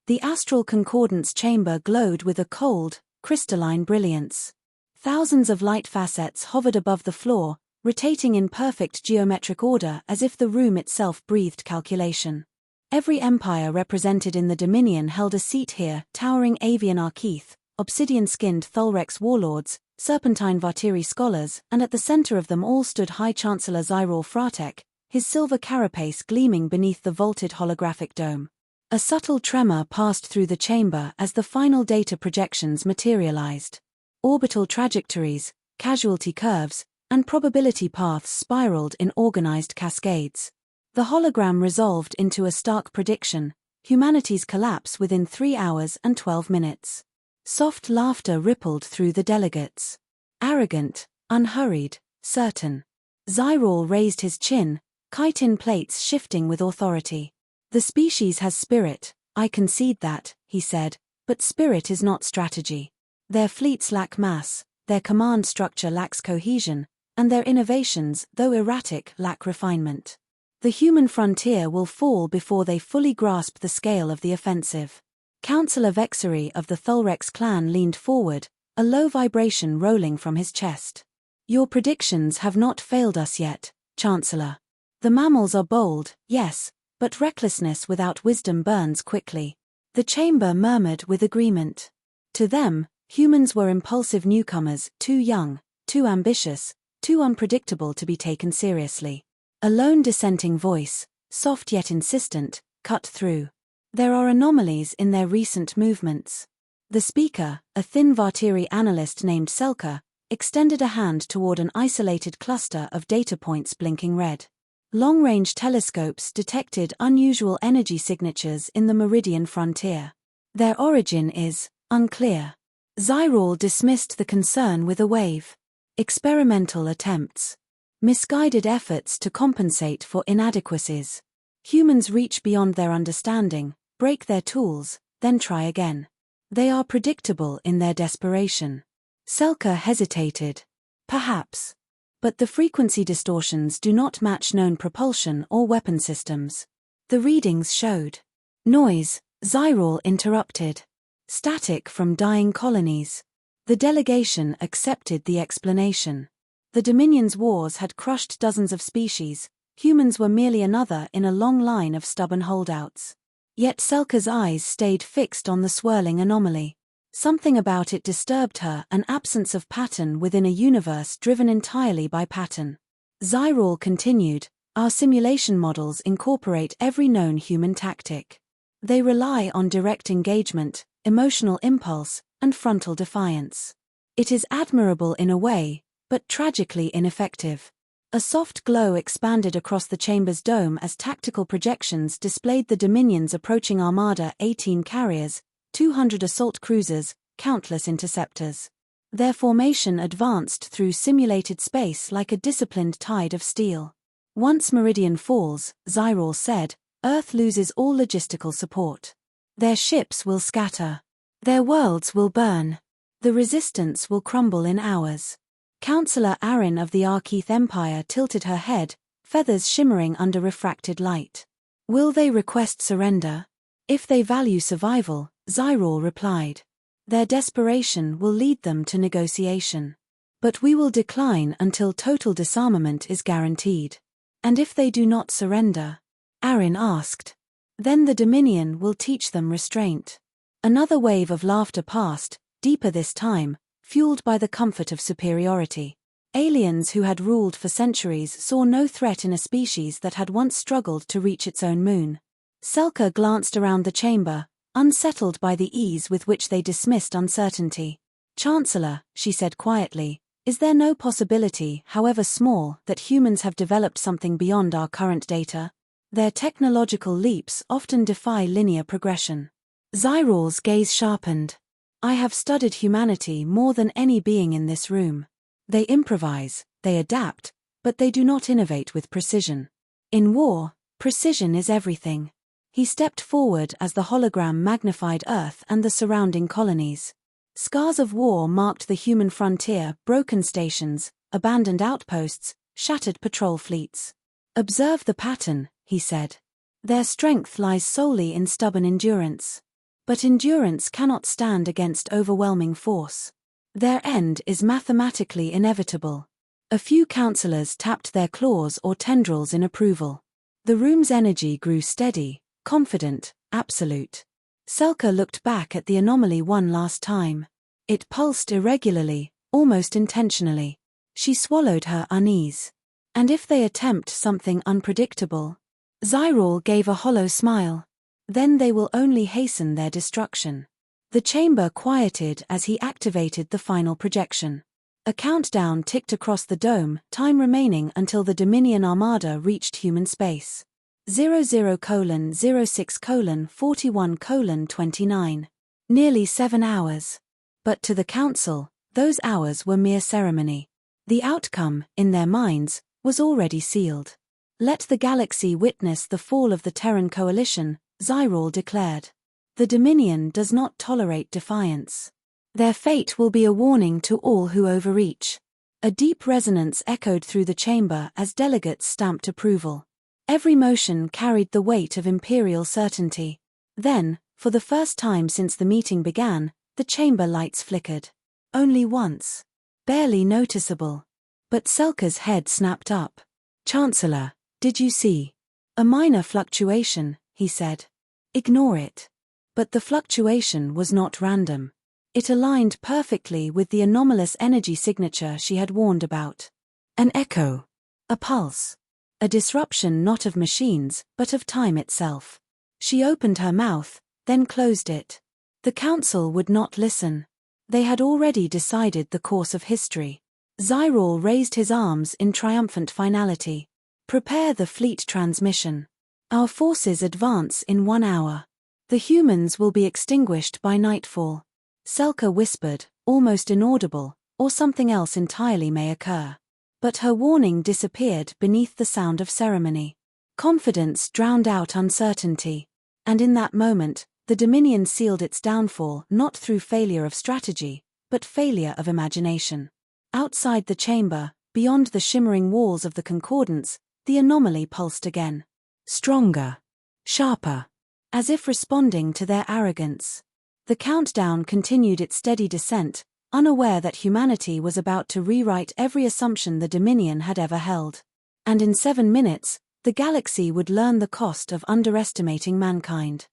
The astral concordance chamber glowed with a cold, crystalline brilliance. Thousands of light facets hovered above the floor, rotating in perfect geometric order as if the room itself breathed calculation. Every empire represented in the Dominion held a seat here, towering avian Arkeith, obsidian-skinned Thulrex warlords, serpentine Vartiri scholars, and at the center of them all stood High Chancellor Zyrol Fratek, his silver carapace gleaming beneath the vaulted holographic dome. A subtle tremor passed through the chamber as the final data projections materialized. Orbital trajectories, casualty curves, and probability paths spiraled in organized cascades. The hologram resolved into a stark prediction: humanity's collapse within 3 hours and 12 minutes. Soft laughter rippled through the delegates. Arrogant, unhurried, certain. Zyrol raised his chin, chitin plates shifting with authority. The species has spirit, I concede that, he said, but spirit is not strategy. Their fleets lack mass, their command structure lacks cohesion, and their innovations, though erratic, lack refinement. The human frontier will fall before they fully grasp the scale of the offensive. Councillor Vexery of the Thulrex clan leaned forward, a low vibration rolling from his chest. Your predictions have not failed us yet, Chancellor. The mammals are bold, yes, but recklessness without wisdom burns quickly. The chamber murmured with agreement. To them, humans were impulsive newcomers, too young, too ambitious, too unpredictable to be taken seriously. A lone dissenting voice, soft yet insistent, cut through. There are anomalies in their recent movements. The speaker, a thin Vartiri analyst named Selka, extended a hand toward an isolated cluster of data points blinking red. Long-range telescopes detected unusual energy signatures in the meridian frontier. Their origin is unclear. Zyrol dismissed the concern with a wave. Experimental attempts. Misguided efforts to compensate for inadequacies. Humans reach beyond their understanding, break their tools, then try again. They are predictable in their desperation. Selka hesitated. Perhaps. But the frequency distortions do not match known propulsion or weapon systems. The readings showed. Noise, Zyrol interrupted. Static from dying colonies. The delegation accepted the explanation. The Dominion's wars had crushed dozens of species, humans were merely another in a long line of stubborn holdouts. Yet Selka's eyes stayed fixed on the swirling anomaly. Something about it disturbed her, an absence of pattern within a universe driven entirely by pattern. Zyrol continued, our simulation models incorporate every known human tactic. They rely on direct engagement, emotional impulse, and frontal defiance. It is admirable in a way, but tragically ineffective. A soft glow expanded across the chamber's dome as tactical projections displayed the Dominion's approaching armada: 18 carriers, 200 assault cruisers, countless interceptors. Their formation advanced through simulated space like a disciplined tide of steel. Once Meridian falls, Zyrol said, Earth loses all logistical support. Their ships will scatter. Their worlds will burn. The resistance will crumble in hours. Councillor Arin of the Arkeith Empire tilted her head, feathers shimmering under refracted light. Will they request surrender? If they value survival, Zyrol replied. Their desperation will lead them to negotiation. But we will decline until total disarmament is guaranteed. And if they do not surrender? Arin asked. Then the Dominion will teach them restraint. Another wave of laughter passed, deeper this time, fueled by the comfort of superiority. Aliens who had ruled for centuries saw no threat in a species that had once struggled to reach its own moon. Selka glanced around the chamber, unsettled by the ease with which they dismissed uncertainty. Chancellor, she said quietly, is there no possibility, however small, that humans have developed something beyond our current data? Their technological leaps often defy linear progression. Zyrol's gaze sharpened. I have studied humanity more than any being in this room. They improvise, they adapt, but they do not innovate with precision. In war, precision is everything. He stepped forward as the hologram magnified Earth and the surrounding colonies. Scars of war marked the human frontier: broken stations, abandoned outposts, shattered patrol fleets. Observe the pattern, he said. Their strength lies solely in stubborn endurance. But endurance cannot stand against overwhelming force. Their end is mathematically inevitable. A few counselors tapped their claws or tendrils in approval. The room's energy grew steady, confident, absolute. Selka looked back at the anomaly one last time. It pulsed irregularly, almost intentionally. She swallowed her unease. And if they attempt something unpredictable? Zyril gave a hollow smile. Then they will only hasten their destruction. The chamber quieted as he activated the final projection. A countdown ticked across the dome, time remaining until the Dominion Armada reached human space. 00:06:41:29. Nearly 7 hours. But to the Council, those hours were mere ceremony. The outcome, in their minds, was already sealed. Let the galaxy witness the fall of the Terran Coalition, Zyril declared. The Dominion does not tolerate defiance. Their fate will be a warning to all who overreach. A deep resonance echoed through the chamber as delegates stamped approval. Every motion carried the weight of imperial certainty. Then, for the first time since the meeting began, the chamber lights flickered. Only once. Barely noticeable. But Selka's head snapped up. "Chancellor, did you see?" "A minor fluctuation," he said. "Ignore it." But the fluctuation was not random. It aligned perfectly with the anomalous energy signature she had warned about. An echo. A pulse. A disruption not of machines, but of time itself. She opened her mouth, then closed it. The Council would not listen. They had already decided the course of history. Zyril raised his arms in triumphant finality. "Prepare the fleet transmission. Our forces advance in 1 hour. The humans will be extinguished by nightfall." Selka whispered, almost inaudible, "or something else entirely may occur." But her warning disappeared beneath the sound of ceremony. Confidence drowned out uncertainty. And in that moment, the Dominion sealed its downfall not through failure of strategy, but failure of imagination. Outside the chamber, beyond the shimmering walls of the Concordance, the anomaly pulsed again. Stronger. Sharper. As if responding to their arrogance. The countdown continued its steady descent, unaware that humanity was about to rewrite every assumption the Dominion had ever held. And in 7 minutes, the galaxy would learn the cost of underestimating mankind.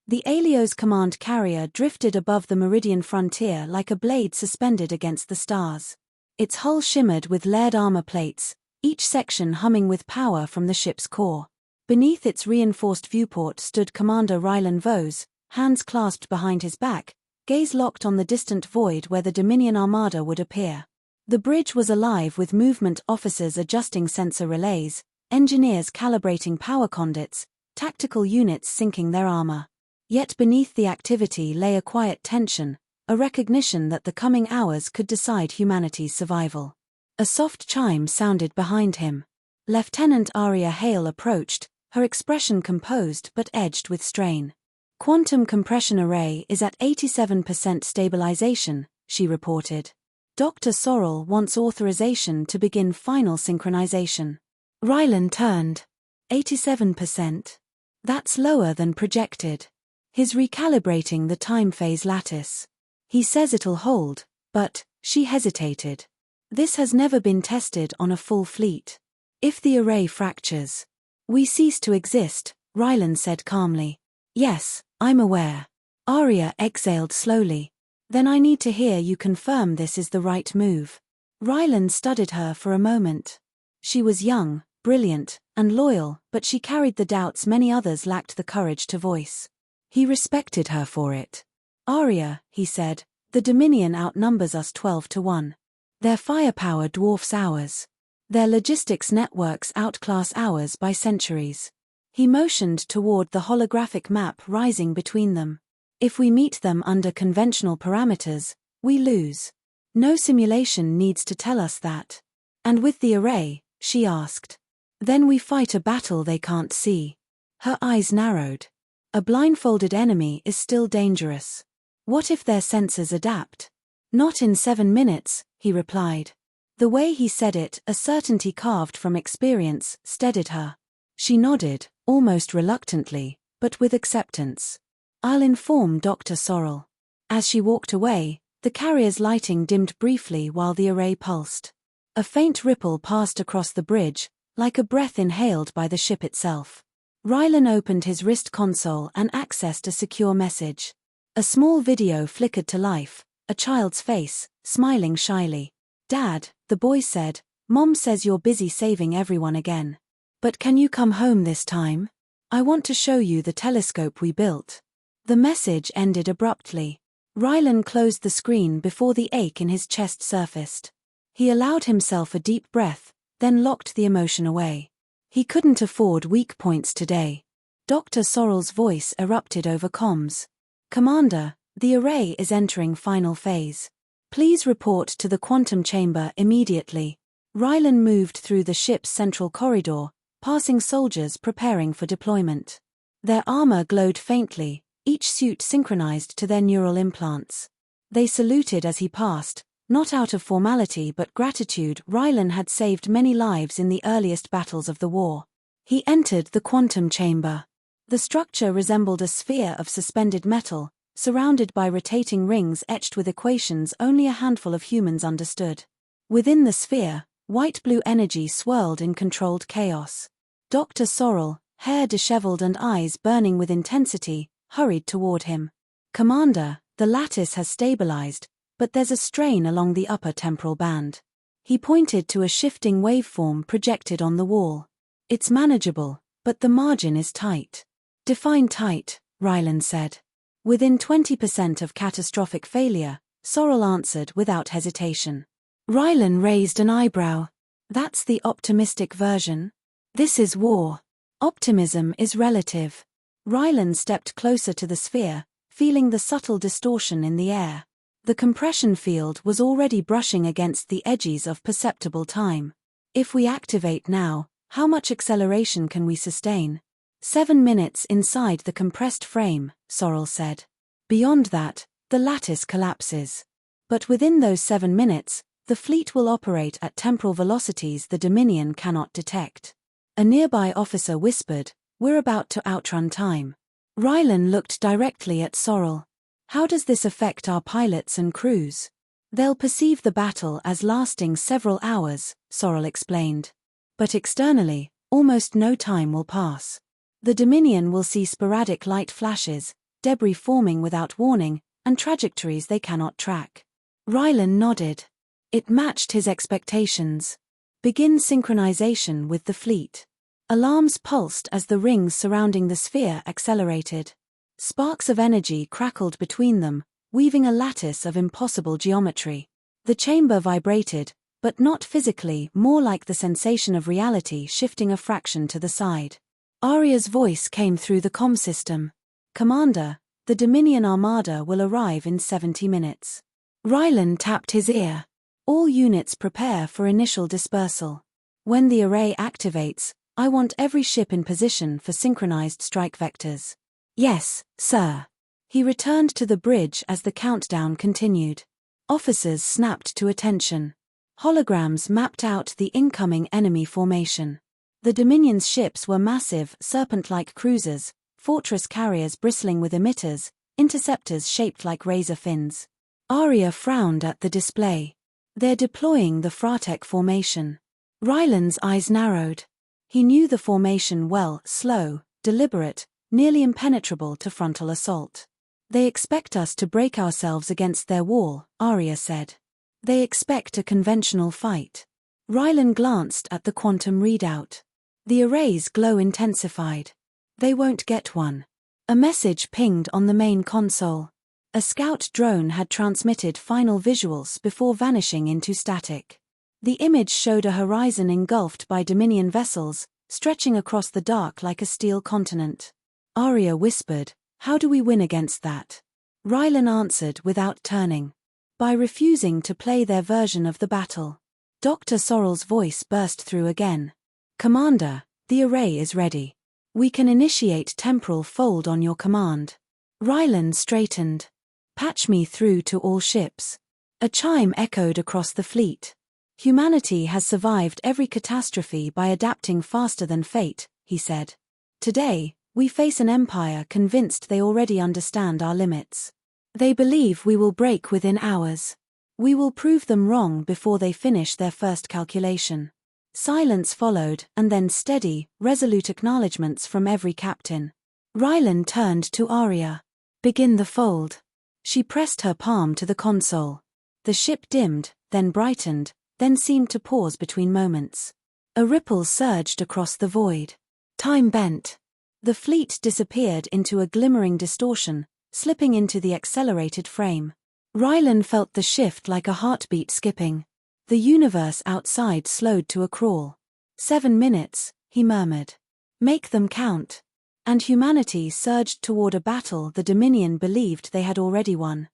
The Aelios command carrier drifted above the meridian frontier like a blade suspended against the stars. Its hull shimmered with layered armor plates, each section humming with power from the ship's core. Beneath its reinforced viewport stood Commander Rylan Vose, hands clasped behind his back, gaze locked on the distant void where the Dominion Armada would appear. The bridge was alive with movement officers adjusting sensor relays, engineers calibrating power conduits, tactical units syncing their armor. Yet beneath the activity lay a quiet tension, a recognition that the coming hours could decide humanity's survival. A soft chime sounded behind him. Lieutenant Aria Hale approached, her expression composed but edged with strain. "Quantum compression array is at 87% stabilization," she reported. "Dr. Sorrell wants authorization to begin final synchronization." Rylan turned. 87%. That's lower than projected. He's recalibrating the time phase lattice. He says it'll hold, but, she hesitated. This has never been tested on a full fleet. If the array fractures, we cease to exist, Rylan said calmly. Yes, I'm aware. Arya exhaled slowly. Then I need to hear you confirm this is the right move. Rylan studied her for a moment. She was young, brilliant, and loyal, but she carried the doubts many others lacked the courage to voice. He respected her for it. Arya, he said, the Dominion outnumbers us 12-1. Their firepower dwarfs ours. Their logistics networks outclass ours by centuries. He motioned toward the holographic map rising between them. If we meet them under conventional parameters, we lose. No simulation needs to tell us that. And with the array, she asked. Then we fight a battle they can't see. Her eyes narrowed. A blindfolded enemy is still dangerous. What if their sensors adapt? Not in 7 minutes, he replied. The way he said it, a certainty carved from experience, steadied her. She nodded, almost reluctantly, but with acceptance. I'll inform Dr. Sorrel. As she walked away, the carrier's lighting dimmed briefly while the array pulsed. A faint ripple passed across the bridge, like a breath inhaled by the ship itself. Rylan opened his wrist console and accessed a secure message. A small video flickered to life, a child's face, smiling shyly. "Dad," the boy said, "Mom says you're busy saving everyone again. But can you come home this time? I want to show you the telescope we built." The message ended abruptly. Rylan closed the screen before the ache in his chest surfaced. He allowed himself a deep breath, then locked the emotion away. He couldn't afford weak points today. Dr. Sorrel's voice erupted over comms. "Commander, the array is entering final phase. Please report to the quantum chamber immediately." Rylan moved through the ship's central corridor, passing soldiers preparing for deployment. Their armor glowed faintly, each suit synchronized to their neural implants. They saluted as he passed, not out of formality but gratitude. Rylan had saved many lives in the earliest battles of the war. He entered the quantum chamber. The structure resembled a sphere of suspended metal, surrounded by rotating rings etched with equations only a handful of humans understood. Within the sphere, white-blue energy swirled in controlled chaos. Dr. Sorrel, hair disheveled and eyes burning with intensity, hurried toward him. "Commander, the lattice has stabilized, but there's a strain along the upper temporal band." He pointed to a shifting waveform projected on the wall. "It's manageable, but the margin is tight." "Define tight," Rylan said. "Within 20% of catastrophic failure," Sorrel answered without hesitation. Rylan raised an eyebrow. "That's the optimistic version? This is war. Optimism is relative." Rylan stepped closer to the sphere, feeling the subtle distortion in the air. The compression field was already brushing against the edges of perceptible time. "If we activate now, how much acceleration can we sustain?" 7 minutes inside the compressed frame, Sorrel said. "Beyond that, the lattice collapses. But within those 7 minutes, the fleet will operate at temporal velocities the Dominion cannot detect." A nearby officer whispered, "We're about to outrun time." Rylan looked directly at Sorrel. "How does this affect our pilots and crews?" "They'll perceive the battle as lasting several hours," Sorrel explained. "But externally, almost no time will pass. The Dominion will see sporadic light flashes, debris forming without warning, and trajectories they cannot track." Rylan nodded. It matched his expectations. "Begin synchronization with the fleet." Alarms pulsed as the rings surrounding the sphere accelerated. Sparks of energy crackled between them, weaving a lattice of impossible geometry. The chamber vibrated, but not physically, more like the sensation of reality shifting a fraction to the side. Arya's voice came through the comm system. "Commander, the Dominion Armada will arrive in 70 minutes. Rylan tapped his ear. "All units prepare for initial dispersal. When the array activates, I want every ship in position for synchronized strike vectors." "Yes, sir." He returned to the bridge as the countdown continued. Officers snapped to attention. Holograms mapped out the incoming enemy formation. The Dominion's ships were massive, serpent-like cruisers, fortress carriers bristling with emitters, interceptors shaped like razor fins. Arya frowned at the display. "They're deploying the Fratek formation." Rylan's eyes narrowed. He knew the formation well, slow, deliberate, nearly impenetrable to frontal assault. "They expect us to break ourselves against their wall," Arya said. "They expect a conventional fight." Rylan glanced at the quantum readout. The array's glow intensified. "They won't get one." A message pinged on the main console. A scout drone had transmitted final visuals before vanishing into static. The image showed a horizon engulfed by Dominion vessels, stretching across the dark like a steel continent. Arya whispered, "How do we win against that?" Rylan answered without turning. "By refusing to play their version of the battle." Dr. Sorrel's voice burst through again. "Commander, the array is ready. We can initiate temporal fold on your command." Rylan straightened. "Patch me through to all ships." A chime echoed across the fleet. "Humanity has survived every catastrophe by adapting faster than fate," he said. "Today, We face an empire convinced they already understand our limits. They believe we will break within hours. We will prove them wrong before they finish their first calculation. Silence followed, and then steady, resolute acknowledgements from every captain. Rylan turned to Arya. "Begin the fold." She pressed her palm to the console. The ship dimmed, then brightened, then seemed to pause between moments. A ripple surged across the void. Time bent. The fleet disappeared into a glimmering distortion, slipping into the accelerated frame. Rylan felt the shift like a heartbeat skipping. The universe outside slowed to a crawl. 7 minutes, he murmured. Make them count. And humanity surged toward a battle the Dominion believed they had already won.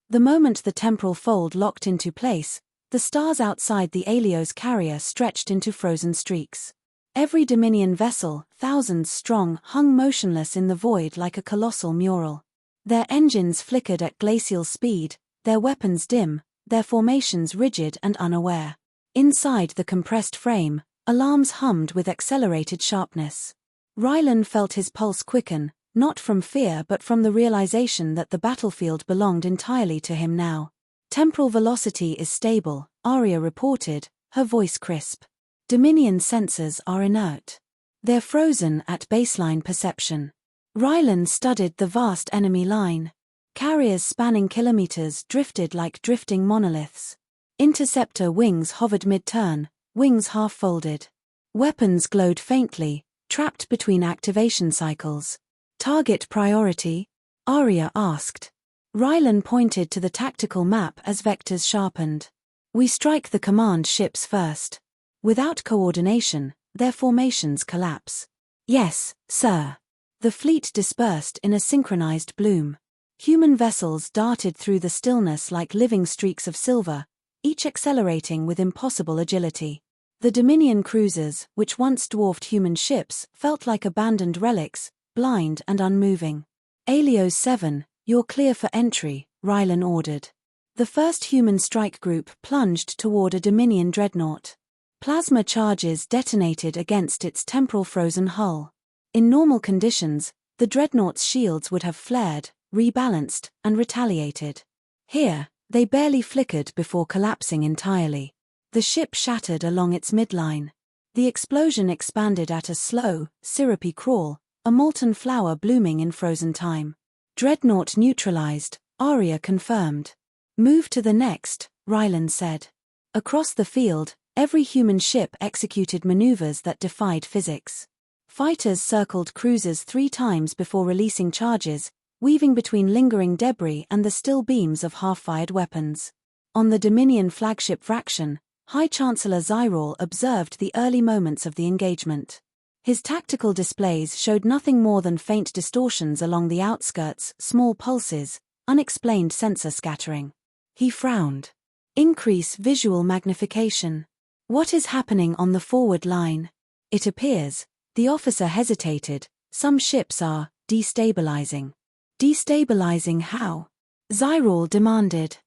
The moment the temporal fold locked into place, the stars outside the Alios carrier stretched into frozen streaks. Every Dominion vessel, thousands strong, hung motionless in the void like a colossal mural. Their engines flickered at glacial speed, their weapons dim, their formations rigid and unaware. Inside the compressed frame, alarms hummed with accelerated sharpness. Rylan felt his pulse quicken, not from fear but from the realization that the battlefield belonged entirely to him now. Temporal velocity is stable, Arya reported, her voice crisp. Dominion sensors are inert. They're frozen at baseline perception. Rylan studied the vast enemy line. Carriers spanning kilometers drifted like drifting monoliths. Interceptor wings hovered mid-turn, wings half-folded. Weapons glowed faintly, trapped between activation cycles. Target priority? Arya asked. Rylan pointed to the tactical map as vectors sharpened. We strike the command ships first. Without coordination, their formations collapse. Yes, sir. The fleet dispersed in a synchronized bloom. Human vessels darted through the stillness like living streaks of silver, each accelerating with impossible agility. The Dominion cruisers, which once dwarfed human ships, felt like abandoned relics, blind and unmoving. Alios 7, you're clear for entry, Rylan ordered. The first human strike group plunged toward a Dominion dreadnought. Plasma charges detonated against its temporal frozen hull. In normal conditions, the dreadnought's shields would have flared, rebalanced, and retaliated. Here, they barely flickered before collapsing entirely. The ship shattered along its midline. The explosion expanded at a slow, syrupy crawl, a molten flower blooming in frozen time. Dreadnought neutralized, Arya confirmed. Move to the next, Rylan said. Across the field, every human ship executed maneuvers that defied physics. Fighters circled cruisers 3 times before releasing charges, weaving between lingering debris and the still beams of half-fired weapons. On the Dominion flagship Vraction, High Chancellor Zyrol observed the early moments of the engagement. His tactical displays showed nothing more than faint distortions along the outskirts, small pulses, unexplained sensor scattering. He frowned. Increase visual magnification. What is happening on the forward line? It appears, the officer hesitated, some ships are destabilizing. Destabilizing how? Zyrol demanded.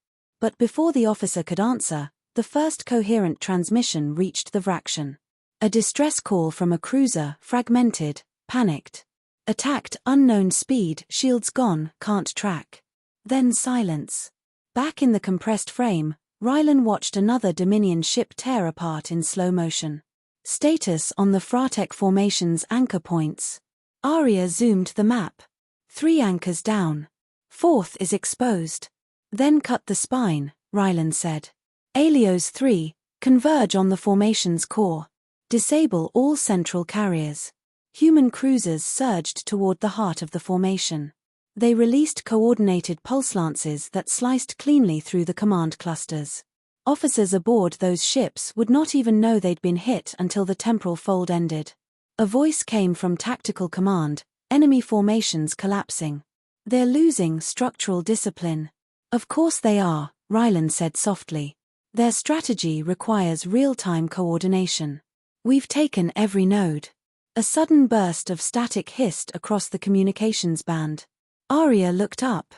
But before the officer could answer, the first coherent transmission reached the Vraction. A distress call from a cruiser, fragmented, panicked. Attacked, unknown speed, shields gone, can't track. Then silence. Back in the compressed frame, Rylan watched another Dominion ship tear apart in slow motion. Status on the Fratek formation's anchor points. Arya zoomed the map. 3 anchors down. 4th is exposed. Then cut the spine, Rylan said. Alios 3, converge on the formation's core. Disable all central carriers. Human cruisers surged toward the heart of the formation. They released coordinated pulse lances that sliced cleanly through the command clusters. Officers aboard those ships would not even know they'd been hit until the temporal fold ended. A voice came from tactical command, enemy formations collapsing. They're losing structural discipline. Of course they are, Rylan said softly. Their strategy requires real-time coordination. We've taken every node. A sudden burst of static hissed across the communications band. Arya looked up.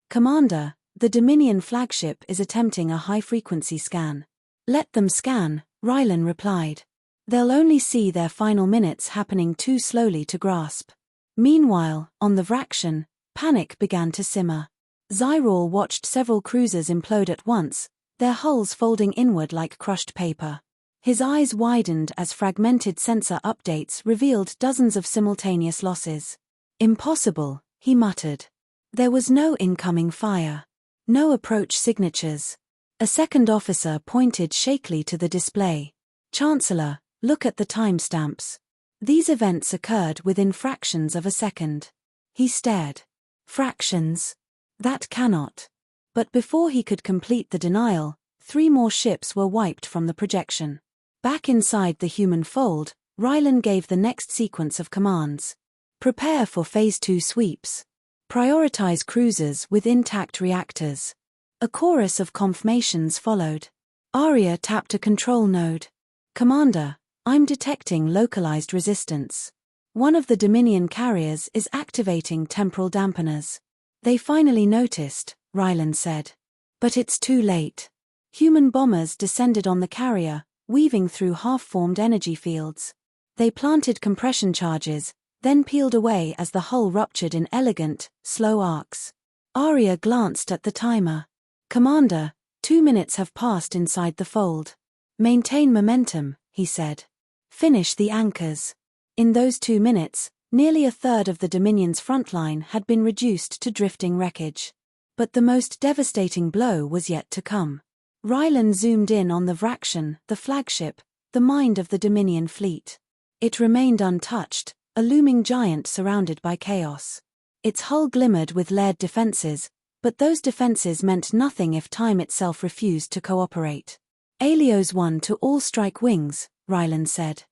Commander, the Dominion flagship is attempting a high-frequency scan. Let them scan, Rylan replied. They'll only see their final minutes happening too slowly to grasp. Meanwhile, on the Vraction, panic began to simmer. Zyrol watched several cruisers implode at once, their hulls folding inward like crushed paper. His eyes widened as fragmented sensor updates revealed dozens of simultaneous losses. Impossible, he muttered. There was no incoming fire. No approach signatures. A second officer pointed shakily to the display. Chancellor, look at the timestamps. These events occurred within fractions of a second. He stared. Fractions? That cannot. But before he could complete the denial, 3 more ships were wiped from the projection. Back inside the human fold, Rylan gave the next sequence of commands. Prepare for Phase 2 sweeps. Prioritize cruisers with intact reactors. A chorus of confirmations followed. Arya tapped a control node. Commander, I'm detecting localized resistance. One of the Dominion carriers is activating temporal dampeners. They finally noticed, Rylan said. But it's too late. Human bombers descended on the carrier, weaving through half-formed energy fields. They planted compression charges, then peeled away as the hull ruptured in elegant, slow arcs. Arya glanced at the timer. Commander, 2 minutes have passed inside the fold. Maintain momentum, he said. Finish the anchors. In those 2 minutes, nearly a third of the Dominion's frontline had been reduced to drifting wreckage. But the most devastating blow was yet to come. Rylan zoomed in on the Vraction, the flagship, the mind of the Dominion fleet. It remained untouched, a looming giant surrounded by chaos. Its hull glimmered with layered defenses, but those defenses meant nothing if time itself refused to cooperate. Alios 1 to all strike wings, Rylan said.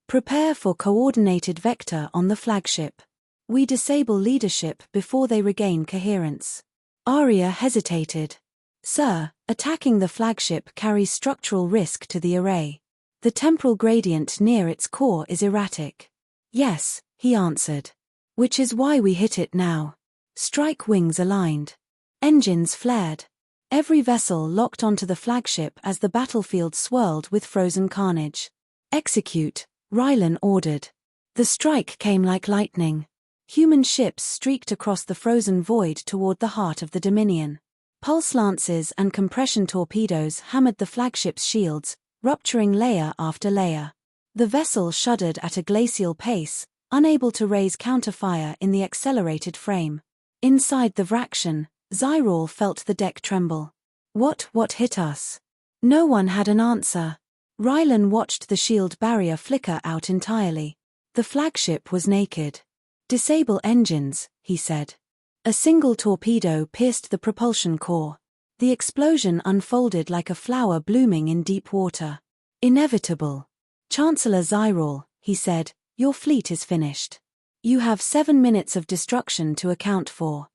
Prepare for coordinated vector on the flagship. We disable leadership before they regain coherence. Arya hesitated. Sir, attacking the flagship carries structural risk to the array. The temporal gradient near its core is erratic. Yes, he answered. Which is why we hit it now. Strike wings aligned. Engines flared. Every vessel locked onto the flagship as the battlefield swirled with frozen carnage. Execute, Rylan ordered. The strike came like lightning. Human ships streaked across the frozen void toward the heart of the Dominion. Pulse lances and compression torpedoes hammered the flagship's shields, rupturing layer after layer. The vessel shuddered at a glacial pace, unable to raise counterfire in the accelerated frame. Inside the Vraction, Zyrol felt the deck tremble. What hit us? No one had an answer. Rylan watched the shield barrier flicker out entirely. The flagship was naked. Disable engines, he said. A single torpedo pierced the propulsion core. The explosion unfolded like a flower blooming in deep water. Inevitable. Chancellor Zyrol, he said, your fleet is finished. You have 7 minutes of destruction to account for.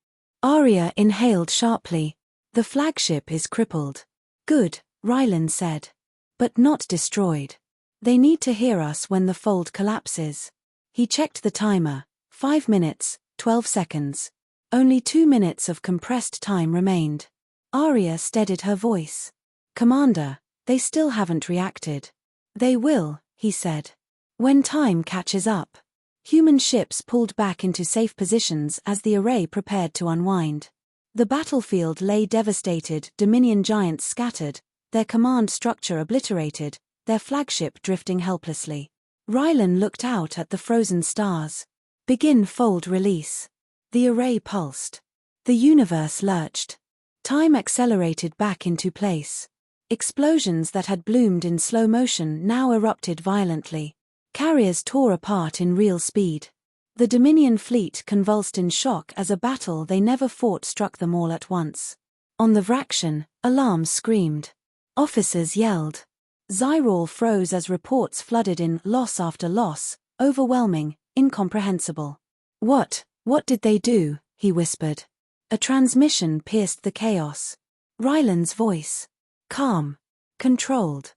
Arya inhaled sharply. The flagship is crippled. Good, Rylan said. But not destroyed. They need to hear us when the fold collapses. He checked the timer. 5 minutes, 12 seconds. Only 2 minutes of compressed time remained. Arya steadied her voice. Commander, they still haven't reacted. They will, he said. When time catches up. Human ships pulled back into safe positions as the array prepared to unwind. The battlefield lay devastated, Dominion giants scattered, their command structure obliterated, their flagship drifting helplessly. Rylan looked out at the frozen stars. Begin fold release. The array pulsed. The universe lurched. Time accelerated back into place. Explosions that had bloomed in slow motion now erupted violently. Carriers tore apart in real speed. The Dominion fleet convulsed in shock as a battle they never fought struck them all at once. On the Vraction, alarms screamed. Officers yelled. Zyrol froze as reports flooded in, loss after loss, overwhelming, incomprehensible. What did they do? He whispered. A transmission pierced the chaos. Rylan's voice. Calm. Controlled.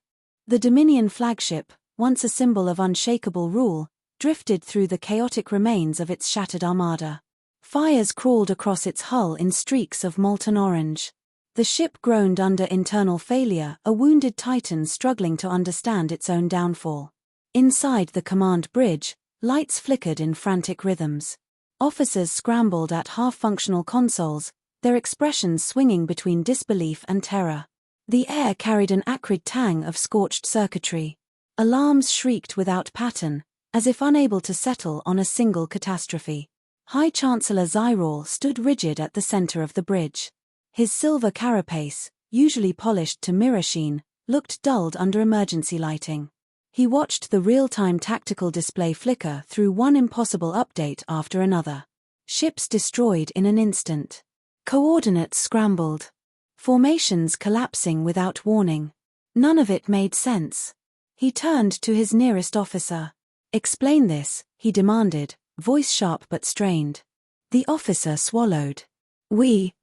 The Dominion flagship, once a symbol of unshakable rule, drifted through the chaotic remains of its shattered armada. Fires crawled across its hull in streaks of molten orange. The ship groaned under internal failure, a wounded Titan struggling to understand its own downfall. Inside the command bridge, lights flickered in frantic rhythms. Officers scrambled at half-functional consoles, their expressions swinging between disbelief and terror. The air carried an acrid tang of scorched circuitry. Alarms shrieked without pattern, as if unable to settle on a single catastrophe. High Chancellor Zyrol stood rigid at the center of the bridge. His silver carapace, usually polished to mirror sheen, looked dulled under emergency lighting. He watched the real-time tactical display flicker through one impossible update after another. Ships destroyed in an instant. Coordinates scrambled. Formations collapsing without warning. None of it made sense. He turned to his nearest officer. "Explain this," he demanded, voice sharp but strained. The officer swallowed.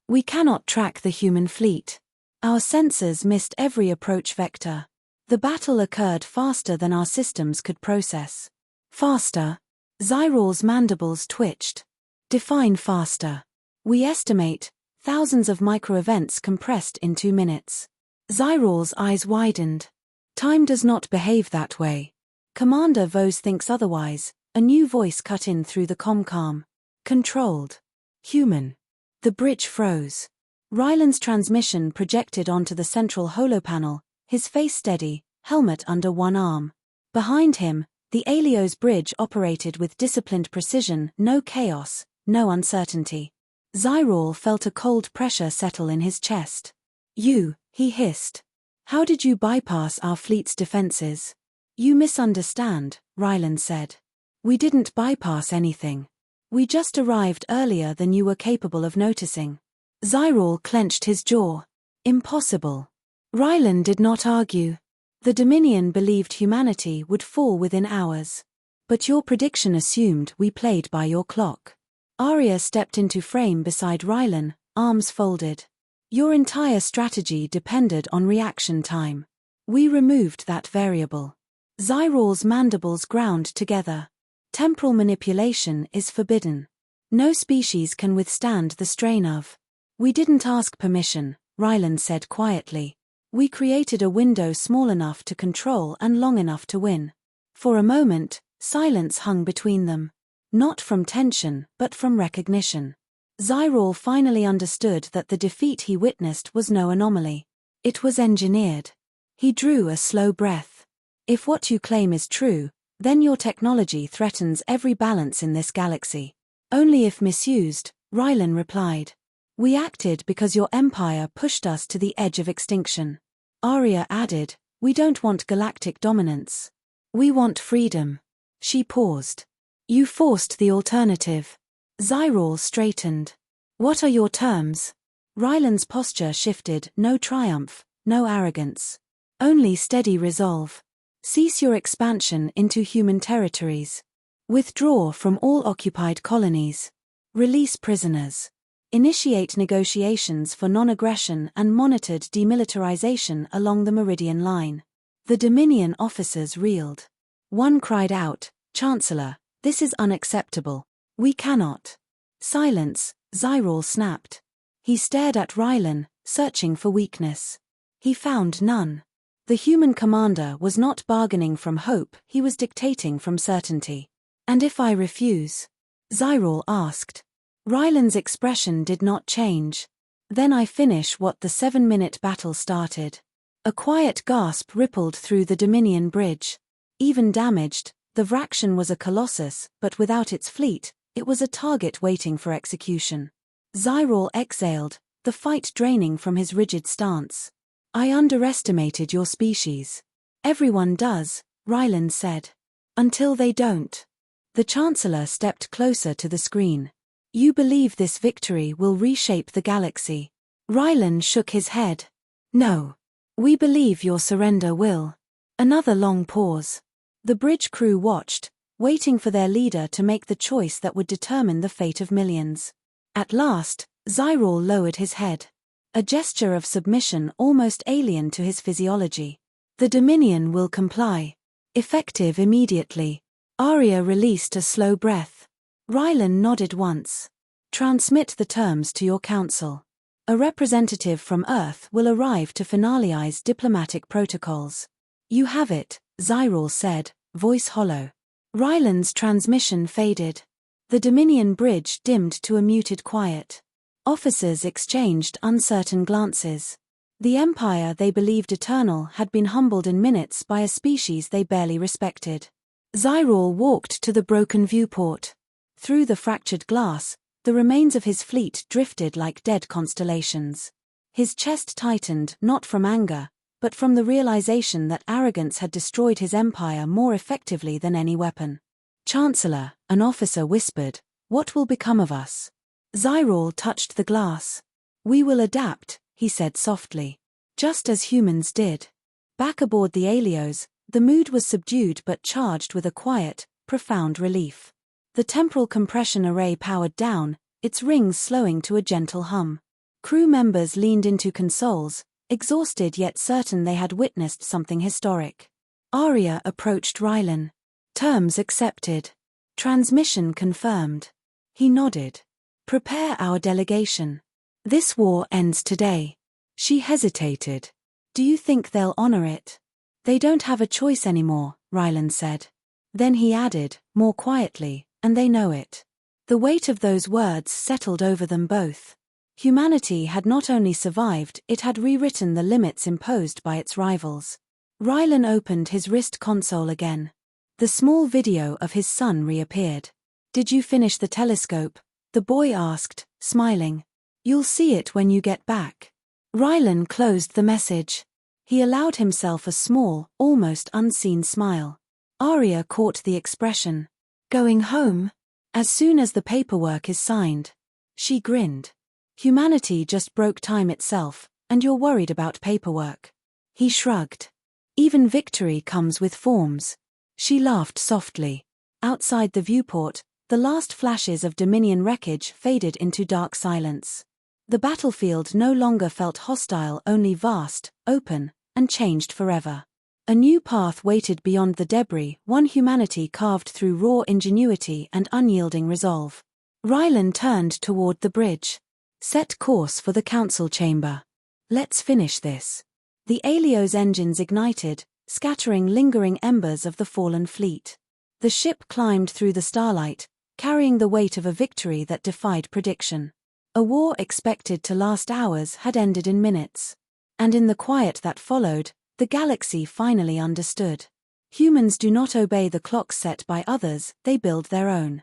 We cannot track the human fleet. Our sensors missed every approach vector. The battle occurred faster than our systems could process." "Faster?" Zyrol's mandibles twitched. "Define faster." "We estimate thousands of micro-events compressed in 2 minutes." Zyrol's eyes widened. "Time does not behave that way." "Commander Vos thinks otherwise," a new voice cut in through the comcom. "Controlled. Human." The bridge froze. Ryland's transmission projected onto the central holopanel, his face steady, helmet under one arm. Behind him, the Alios bridge operated with disciplined precision, no chaos, no uncertainty. Zyrol felt a cold pressure settle in his chest. "You," he hissed. "How did you bypass our fleet's defenses?" "You misunderstand," Ryland said. "We didn't bypass anything. We just arrived earlier than you were capable of noticing." Zyrol clenched his jaw. "Impossible." Ryland did not argue. The Dominion believed humanity would fall within hours. "But your prediction assumed we played by your clock." Arya stepped into frame beside Ryland, arms folded. "Your entire strategy depended on reaction time. We removed that variable." Zyrol's mandibles ground together. "Temporal manipulation is forbidden. No species can withstand the strain of." "We didn't ask permission," Ryland said quietly. "We created a window small enough to control and long enough to win." For a moment, silence hung between them. Not from tension, but from recognition. Zyrol finally understood that the defeat he witnessed was no anomaly. It was engineered. He drew a slow breath. "If what you claim is true, then your technology threatens every balance in this galaxy." "Only if misused," Ryland replied. "We acted because your empire pushed us to the edge of extinction." Arya added, "We don't want galactic dominance. We want freedom." She paused. "You forced the alternative." Zyrol straightened. "What are your terms?" Ryland's posture shifted, no triumph, no arrogance. Only steady resolve. "Cease your expansion into human territories. Withdraw from all occupied colonies. Release prisoners. Initiate negotiations for non-aggression and monitored demilitarization along the Meridian Line." The Dominion officers reeled. One cried out, "Chancellor, this is unacceptable. We cannot." "Silence," Zyrol snapped. He stared at Ryland, searching for weakness. He found none. The human commander was not bargaining from hope, he was dictating from certainty. "And if I refuse?" Zyrol asked. Ryland's expression did not change. "Then I finish what the 7-minute battle started." A quiet gasp rippled through the Dominion bridge. Even damaged, the Vraction was a colossus, but without its fleet, it was a target waiting for execution. Zyrol exhaled, the fight draining from his rigid stance. "I underestimated your species." "Everyone does," Ryland said. "Until they don't." The Chancellor stepped closer to the screen. "You believe this victory will reshape the galaxy?" Ryland shook his head. "No. We believe your surrender will." Another long pause. The bridge crew watched, waiting for their leader to make the choice that would determine the fate of millions. At last, Zyrol lowered his head. A gesture of submission almost alien to his physiology. "The Dominion will comply. Effective immediately." Arya released a slow breath. Ryland nodded once. "Transmit the terms to your council." A representative from Earth will arrive to finalize diplomatic protocols. You have it, Zyril said, voice hollow. Ryland's transmission faded. The Dominion bridge dimmed to a muted quiet. Officers exchanged uncertain glances. The empire they believed eternal had been humbled in minutes by a species they barely respected. Zyril walked to the broken viewport. Through the fractured glass, the remains of his fleet drifted like dead constellations. His chest tightened not from anger, but from the realization that arrogance had destroyed his empire more effectively than any weapon. Chancellor, an officer whispered, what will become of us? Zyril touched the glass. We will adapt, he said softly. Just as humans did. Back aboard the Alios, the mood was subdued but charged with a quiet, profound relief. The temporal compression array powered down, its rings slowing to a gentle hum. Crew members leaned into consoles, exhausted yet certain they had witnessed something historic. Arya approached Rylan. Terms accepted. Transmission confirmed. He nodded. Prepare our delegation. This war ends today. She hesitated. Do you think they'll honor it? They don't have a choice anymore, Rylan said. Then he added, more quietly, and they know it. The weight of those words settled over them both. Humanity had not only survived, it had rewritten the limits imposed by its rivals. Rylan opened his wrist console again. The small video of his son reappeared. Did you finish the telescope? The boy asked, smiling. You'll see it when you get back. Rylan closed the message. He allowed himself a small, almost unseen smile. Arya caught the expression. Going home? As soon as the paperwork is signed. She grinned. Humanity just broke time itself, and you're worried about paperwork. He shrugged. Even victory comes with forms. She laughed softly. Outside the viewport, the last flashes of Dominion wreckage faded into dark silence. The battlefield no longer felt hostile, only vast, open, and changed forever. A new path waited beyond the debris, one humanity carved through raw ingenuity and unyielding resolve. Rylan turned toward the bridge. Set course for the council chamber. Let's finish this. The Alios engines ignited, scattering lingering embers of the fallen fleet. The ship climbed through the starlight, carrying the weight of a victory that defied prediction. A war expected to last hours had ended in minutes. And in the quiet that followed, the galaxy finally understood. Humans do not obey the clocks set by others, they build their own.